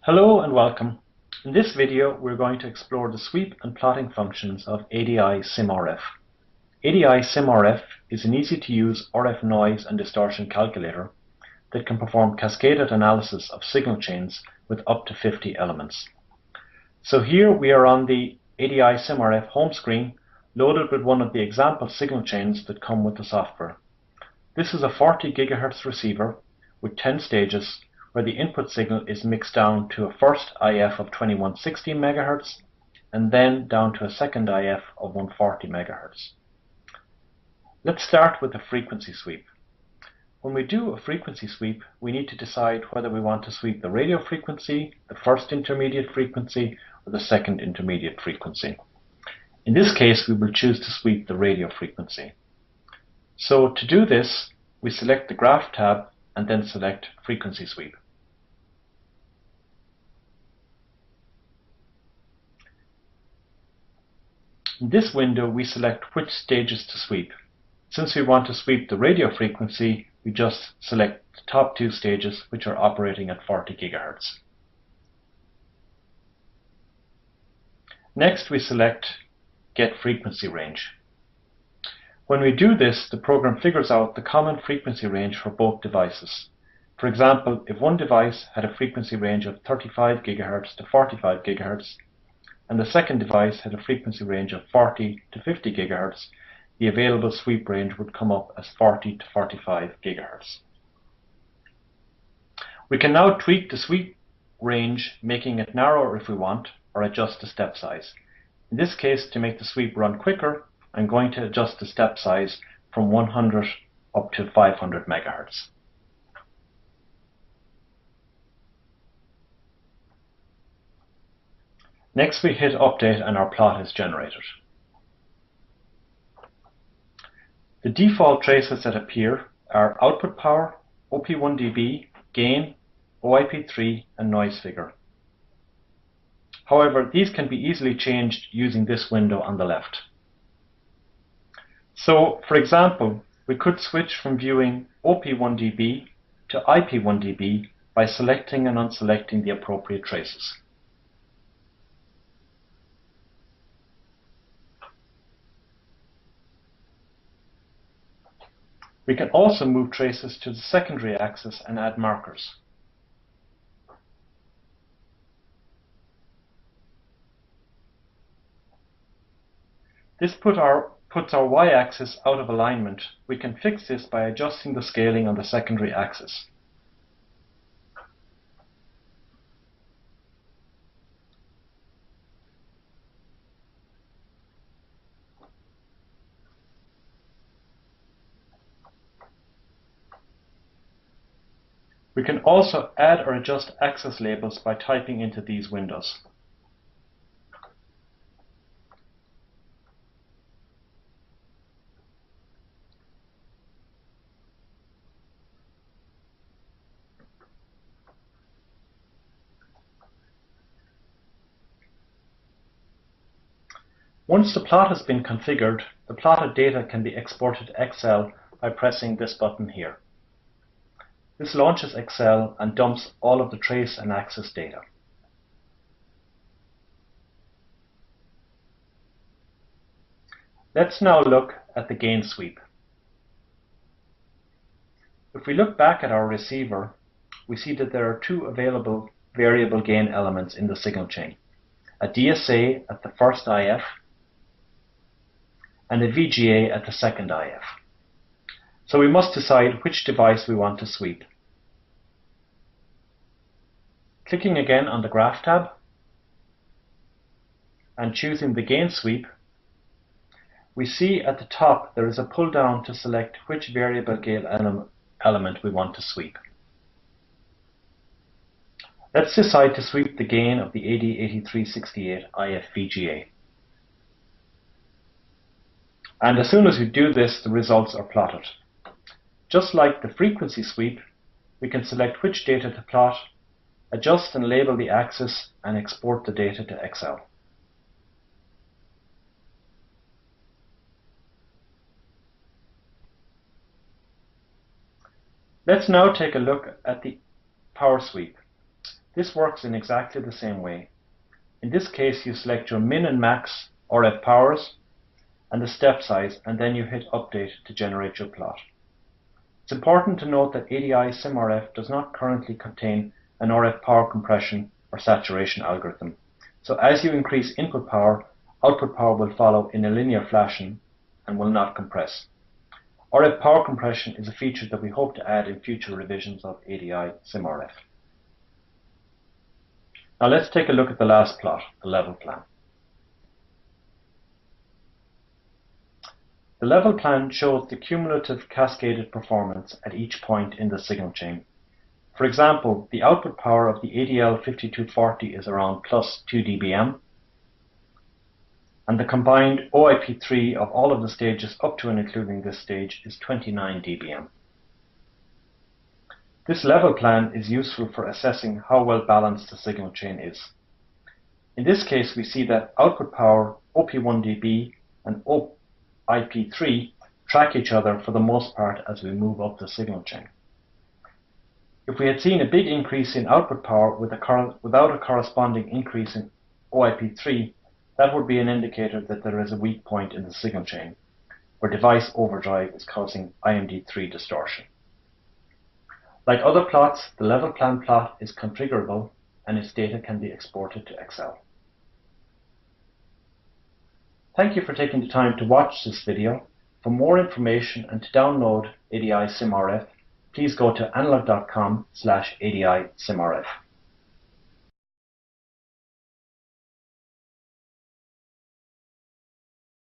Hello and welcome. In this video we're going to explore the sweep and plotting functions of ADIsimRF. ADIsimRF is an easy-to-use RF noise and distortion calculator that can perform cascaded analysis of signal chains with up to 50 elements. So here we are on the ADIsimRF home screen, loaded with one of the example signal chains that come with the software. This is a 40 GHz receiver with 10 stages, where the input signal is mixed down to a first IF of 2160 MHz and then down to a second IF of 140 MHz. Let's start with the frequency sweep. When we do a frequency sweep, we need to decide whether we want to sweep the radio frequency, the first intermediate frequency, or the second intermediate frequency. In this case, we will choose to sweep the radio frequency. So to do this, we select the Graph tab and then select Frequency Sweep. In this window, we select which stages to sweep. Since we want to sweep the radio frequency, we just select the top two stages, which are operating at 40 GHz. Next, we select Get Frequency Range. When we do this, the program figures out the common frequency range for both devices. For example, if one device had a frequency range of 35 GHz to 45 GHz, and the second device had a frequency range of 40 to 50 GHz, the available sweep range would come up as 40 to 45 GHz. We can now tweak the sweep range, making it narrower if we want, or adjust the step size. In this case, to make the sweep run quicker, I'm going to adjust the step size from 100 up to 500 MHz. Next, we hit Update and our plot is generated. The default traces that appear are output power, OP1 dB, gain, OIP3, and noise figure. However, these can be easily changed using this window on the left. So, for example, we could switch from viewing OP1 dB to IP1 dB by selecting and unselecting the appropriate traces. We can also move traces to the secondary axis and add markers. This puts our y-axis out of alignment. We can fix this by adjusting the scaling on the secondary axis. We can also add or adjust axis labels by typing into these windows. Once the plot has been configured, the plotted data can be exported to Excel by pressing this button here. This launches Excel and dumps all of the trace and axis data. Let's now look at the gain sweep. If we look back at our receiver, we see that there are two available variable gain elements in the signal chain: a DSA at the first IF and a VGA at the second IF. So we must decide which device we want to sweep. Clicking again on the Graph tab and choosing the gain sweep, we see at the top there is a pull down to select which variable gain element we want to sweep. Let's decide to sweep the gain of the AD8368 IF VGA. And as soon as we do this, the results are plotted. Just like the frequency sweep, we can select which data to plot, adjust and label the axis, and export the data to Excel. Let's now take a look at the power sweep. This works in exactly the same way. In this case, you select your min and max RF powers and the step size, and then you hit update to generate your plot. It's important to note that ADIsimRF does not currently contain an RF power compression or saturation algorithm. So as you increase input power, output power will follow in a linear fashion and will not compress. RF power compression is a feature that we hope to add in future revisions of ADIsimRF. Now let's take a look at the last plot, the level plan. The level plan shows the cumulative cascaded performance at each point in the signal chain. For example, the output power of the ADL5240 is around plus 2 dBm, and the combined OIP3 of all of the stages up to and including this stage is 29 dBm. This level plan is useful for assessing how well balanced the signal chain is. In this case, we see that output power, OP1dB, and OIP3 track each other for the most part as we move up the signal chain. If we had seen a big increase in output power without a corresponding increase in OIP3, that would be an indicator that there is a weak point in the signal chain, where device overdrive is causing IMD3 distortion. Like other plots, the level plan plot is configurable and its data can be exported to Excel. Thank you for taking the time to watch this video. For more information and to download ADIsimRF, please go to analog.com/ADIsimRF.